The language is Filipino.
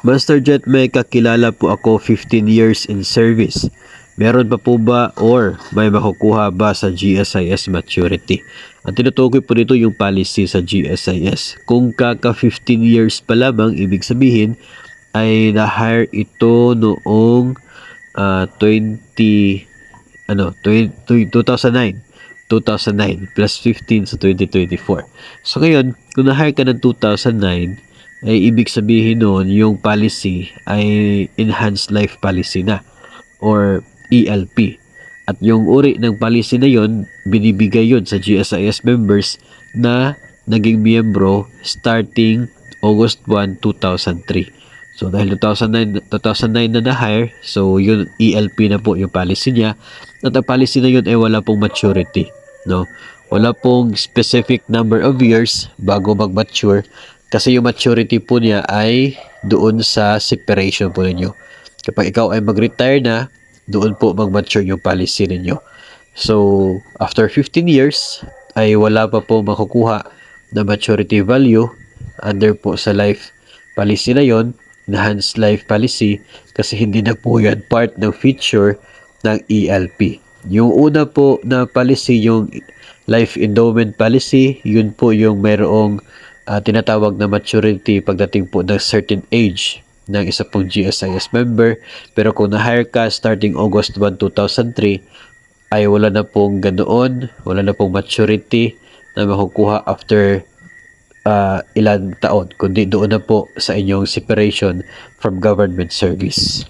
Master Jet, may kakilala po ako 15 years in service. Meron pa po ba or may makukuha ba sa GSIS maturity? Ang tinutukoy po dito yung policy sa GSIS. Kung kaka 15 years pa lamang, ibig sabihin ay na-hire ito noong 2009 plus 15 sa 2024. So ngayon, kung na-hire ka ng 2009, ay ibig sabihin noon yung policy ay Enhanced Life Policy na or ELP. At yung uri ng policy na yon, binibigay yon sa GSIS members na naging miyembro starting August 1, 2003. So dahil 2009 na na-hire, so yun ELP na po yung policy niya. At ang policy na yun ay wala pong maturity, no? Wala pong specific number of years bago mag-mature kasi yung maturity po niya ay doon sa separation po ninyo. Kapag ikaw ay mag-retire na, doon po mag-mature yung policy ninyo. So, after 15 years, ay wala pa po makukuha na maturity value under po sa life policy na yon, Enhanced Life Policy, kasi hindi na po yan part ng feature ng ELP. Yung una po na policy, yung Life Endowment Policy, yun po yung mayroong tinatawag na maturity pagdating po ng certain age ng isa pong GSIS member. Pero kung na-hire ka starting August 1, 2003, ay wala na pong ganoon, wala na pong maturity na makukuha after ilang taon, kundi doon na po sa inyong separation from government service.